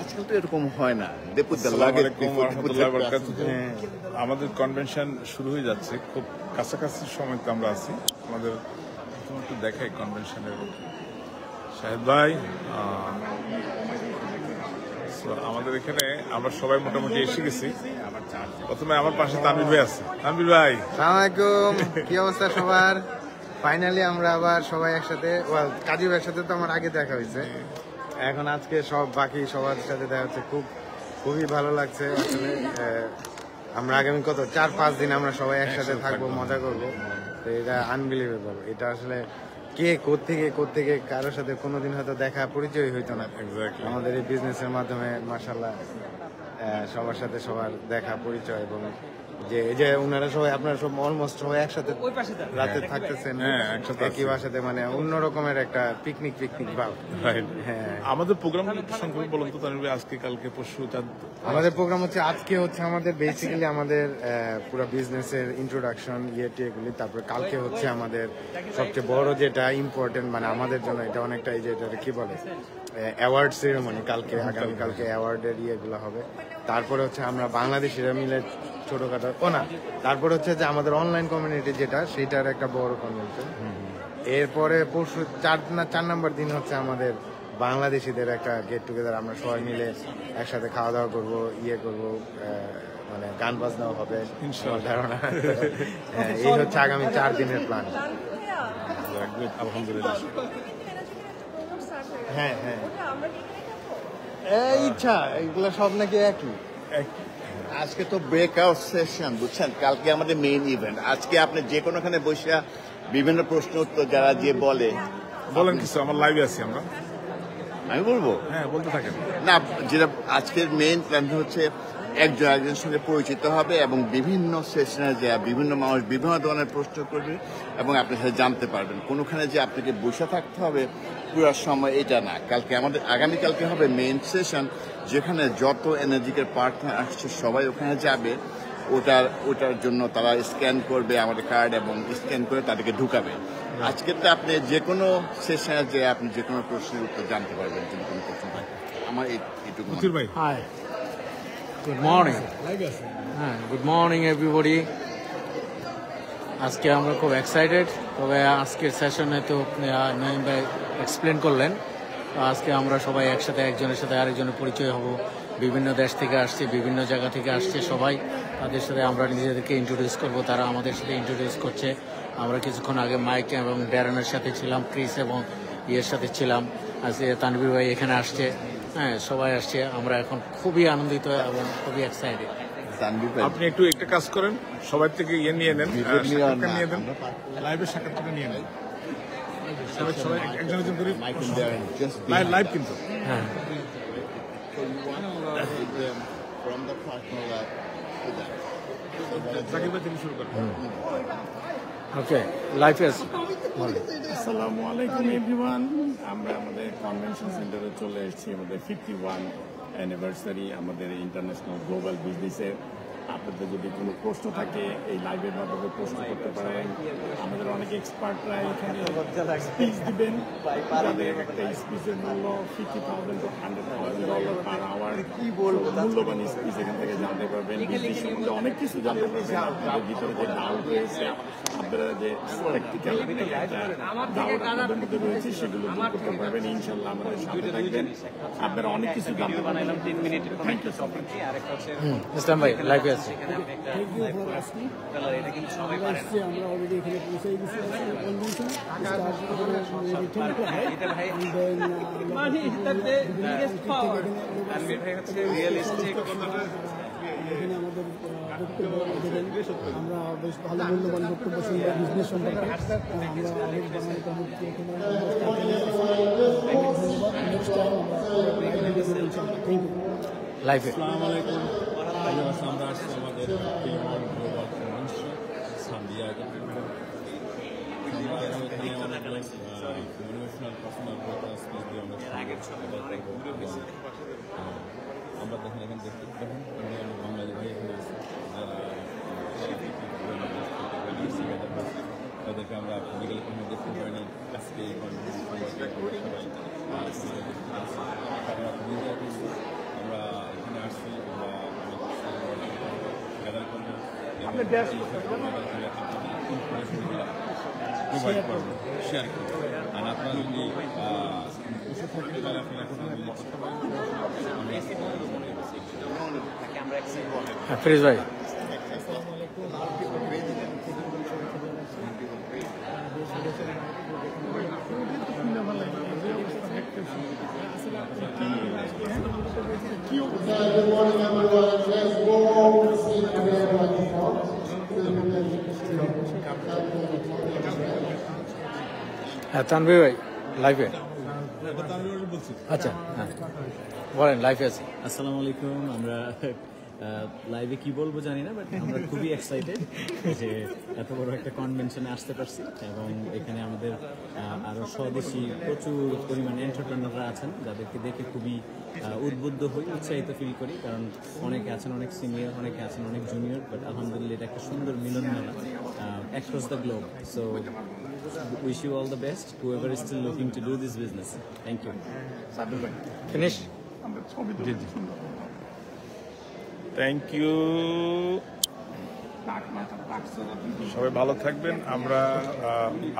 আজকাল তো এরকম হয় না। আমাদের কনভেনশন শুরু হয়ে যাচ্ছে, খুব কাছাকাছি সময় তো আমরা আছি। আমাদের একটু দেখাই কনভেনশনের শাহেদ ভাই। আমাদের এখানে আমরা সবাই মোটামুটি এসে গেছি। প্রথমে আমার পাশে তানভীর ভাই আছে। তানভীর ভাই, আসসালামু আলাইকুম, কি অবস্থা সবার? ফাইনালি আমরা আবার সবাই একসাথে, কাজী ভাইয়ের সাথে তো আমার আগে দেখা হয়েছে, এখন আজকে সব বাকি সবার সাথে দেখা হচ্ছে। খুবই ভালো লাগছে আসলে। আমরা আগামী 4-5 দিন আমরা সবাই একসাথে থাকবো, মজা করবো। তো এটা আনবিলিভেবল। এটা আসলে কে কোত্থেকে কারোর সাথে কোনোদিন হয়তো দেখা পরিচয় হইতো না। আমাদের এই বিজনেসের মাধ্যমে মাশাআল্লাহ সবার সাথে সবার দেখা পরিচয়, এবং যে ওনারা সবাই, আপনারা সব অলমোস্ট সবাই একসাথে রাতে থাকতেছেন একই বাসাতে, মানে অন্যরকমের একটা পিকনিক ভাব। হ্যাঁ, আমাদের প্রোগ্রাম সম্পর্কে বলুন তো তানভীর ভাই, আজকে কালকে পরশু আমাদের প্রোগ্রাম হচ্ছে, আজকে হচ্ছে আমাদের বেসিক্যালি আমাদের পুরো বিজনেসের ইন্ট্রোডাকশন এগুলি, তারপরে কালকে হচ্ছে আমাদের সবচেয়ে বড় যেটা ইম্পর্টেন্ট, মানে আমাদের জন্য এটা অনেকটা, এই যে এটা কি বলে অ্যাওয়ার্ড সেরেমনি, আগামীকালকে অ্যাওয়ার্ডের ইয়েগুলো হবে। তারপরে হচ্ছে আমরা বাংলাদেশিরা মিলে ছোটখাটো তারপরে হচ্ছে যে আমাদের অনলাইন কমিউনিটি যেটা, সেটার একটা বড় কনভেনশন। এরপরে পরশু 4 নম্বর দিন হচ্ছে আমাদের বাংলাদেশিদের একটা গেট টুগেদার। আমরা সবাই মিলে একসাথে খাওয়া দাওয়া করবো, করবো, মানে গান বাজনাও হবে ধারণা। এই হচ্ছে আগামী 4 দিনের প্ল্যান। আলহামদুলিল্লাহ। হ্যাঁ, ইচ্ছা এগুলো সব নাকি একই। আজকে তো ব্রেকআউট সেশন, বুঝছেন, কালকে আমাদের মেইন ইভেন্ট। আজকে আপনি যে কোনোখানে বসে বিভিন্ন প্রশ্ন উত্তর যারা যে বলেন কিছু, আমার লাইভে আছি আমরা। আমি বলবো, হ্যাঁ বলতে থাকেন। না, যেটা আজকের মেইন প্ল্যান হচ্ছে একজনের সঙ্গে পরিচিত হবে এবং বিভিন্ন সেশনে যে বিভিন্ন মানুষ বিভিন্ন ধরনের প্রশ্ন করবে এবং আপনার সাথে জানতে পারবেন। কোনোখানে যে আপনাকে বসে থাকতে হবে পুরো সময়, এটা না। আগামীকালকে হবে মেইন সেশন, যেখানে যত এনার্জিকের পার্টনার আসছে সবাই ওখানে যাবে। ওটার জন্য তারা স্ক্যান করবে আমাদের কার্ড এবং স্ক্যান করে তাদেরকে ঢুকাবে। আজকে তো আপনি যে কোনো সেশনে যে আপনি যে কোনো প্রশ্নের উত্তর জানতে পারবেন, যদি কোনো প্রশ্ন থাকে। আমার এইটুকু। Hi, good morning. হ্যাঁ, গুড মর্নিং এভরিবডি। আজকে আমরা খুব এক্সাইটেড। তবে আজকের সেশনে তো নয়ন ভাই এক্সপ্লেন করলেন। তো আজকে আমরা সবাই একসাথে একজনের সাথে আরেকজনের পরিচয় হব। বিভিন্ন দেশ থেকে আসছে, বিভিন্ন জায়গা থেকে আসছে সবাই। তাদের সাথে আমরা নিজেদেরকে ইন্ট্রোডিউস করব, তারা আমাদের সাথে ইন্ট্রোডিউস করছে। আমরা কিছুক্ষণ আগে মাইক এবং ড্যারনের সাথে ছিলাম, ক্রিস এবং সাথে ছিলাম। আজকে তানভীর ভাই এখানে আসছে। হ্যাঁ, সবাই আসছে। আমরা এখন খুবই আনন্দিত এবং খুবই এক্সাইটেড। আপনি একটা কাজ করেন, সবাই থেকে নিয়ে নেন, লাইভের সাক্ষাৎকারটা নিয়ে নেন। সবাই একজন করে লাইভ, কিন্তু হ্যাঁ, শুরু করেন। ওকে, লাইভে আছে। আসসালামু আলাইকুম এভরিওয়ান। আমরা আমাদের কনভেনশন সেন্টারে চলে এসেছি। আমাদের 51 অ্যানিভার্সারি আমাদের ইন্টারন্যাশনাল গ্লোবাল বিজনেসের। আপনাদের যদি কোনো প্রশ্ন থাকে এই লাইভের মাধ্যমে প্রশ্ন করতে পারেন। আমাদের অনেক এক্সপার্টরা এখানে স্পিচ দিবেন, যাদের একটা স্পিচের মূল্য $50,000 to $100,000 পার আওয়ার। কি বলবো, মূল্যবান স্পিচ এখান থেকে জানতে পারবেন। বিজনেস সম্বন্ধে অনেক কিছু জানতে পারবেন। আপনাদের ভিতরে যে ডাউট রয়েছে, আপনারা যে প্র্যাকটিক্যাল আপনাদের মধ্যে রয়েছে, সেগুলো দূর করতে পারবেন। ইনশাল্লাহ আমাদের সাথে থাকবেন, আপনারা অনেক কিছু জানতে পারবেন। Thank you so much. Islam ভাই লাইভে আছে। আমরা অলরেডি এখানে পৌঁছে গেছি এখানে আমাদের বক্তব্য দেবেন। আমরা বেশ ভালো মূল্যবান বক্তব্য শুনবো বিজনেস সম্পর্কে। আমরা অনেক বাঙালি কমিটি এখানে লাইভে। আমরা আসছি আমাদের গ্লোবাল কনভেনশন সান্ডিয়াগো। আমরা এখানে অনেক মোটিভেশনাল পার্সোনাল স্পিচ দিয়ে আমরা দেখেন এখানে দেখতে পাবেন বাঙালি ভাই এখানে আছে, যারা তাদেরকে আমরা মেডিকেল কোনো দেখতে পারি না। আজকে এই কনভেনশন প্রোভাইড করবো, শেয়ার করবো। আর আপনারা যদি বসে থাকেন তাহলে আপনারা এখন ফিরোজ ভাই হ্যাঁ তানভীর ভাই লাইভে আচ্ছা হ্যাঁ বলেন লাইভে আছি। আসসালামু আলাইকুম। আমরা লাইভে কি বলবো জানি না, বাট আমরা খুবই এক্সাইটেড যে এত বড় একটা কনভেনশনে আসতে পারছি এবং এখানে আমাদের আরো স্বদেশী প্রচুর পরিমাণে এন্টারপ্রেনাররা আছেন যাদেরকে দেখে খুবই উদ্বুদ্ধ হই, উৎসাহিত ফিল করি, কারণ অনেকে আছেন অনেক সিনিয়র, অনেকে আছেন অনেক জুনিয়র, বাট আলহামদুলিল্লাহ এটা একটা সুন্দর মিলন মেলা across the globe. So wish you all the best, whoever is still looking to do this business. Thank you. Finish thank you. সবাই ভালো থাকবেন। আমরা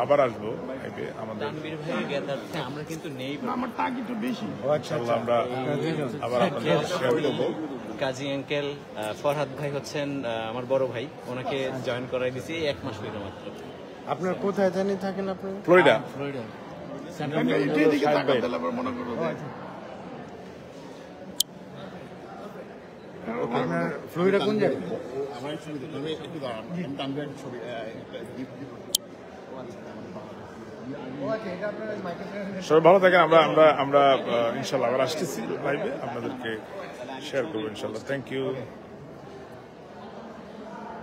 আবার আসবো আমাদের আমরা কিন্তু নেই, আমার টাক একটু বেশি। ইনশাআল্লাহ আমরা আবার আপনাদের শেয়ার করবো। কাজী আঙ্কেল ফরহাদ ভাই হচ্ছেন আমার বড় ভাই, ওনাকে জয়েন করাই দিছি এই 1 মাস হইল মাত্র। আপনার কোথায় জানি থাকেন আপনি? ফ্লোরিডা। এদিকে তাকাতে আবার মনে করো যে আপনার ফ্লোরিডা কোন জায়গায়? আমার ছবি একটু দাঁড়ান, আমি তানভীরের ছবি সবাই ভালো থাকেন। আমরা ইনশাল্লাহ আবার আসতেছি লাইভে, আপনাদেরকে শেয়ার করবো ইনশাল্লাহ। Thank you.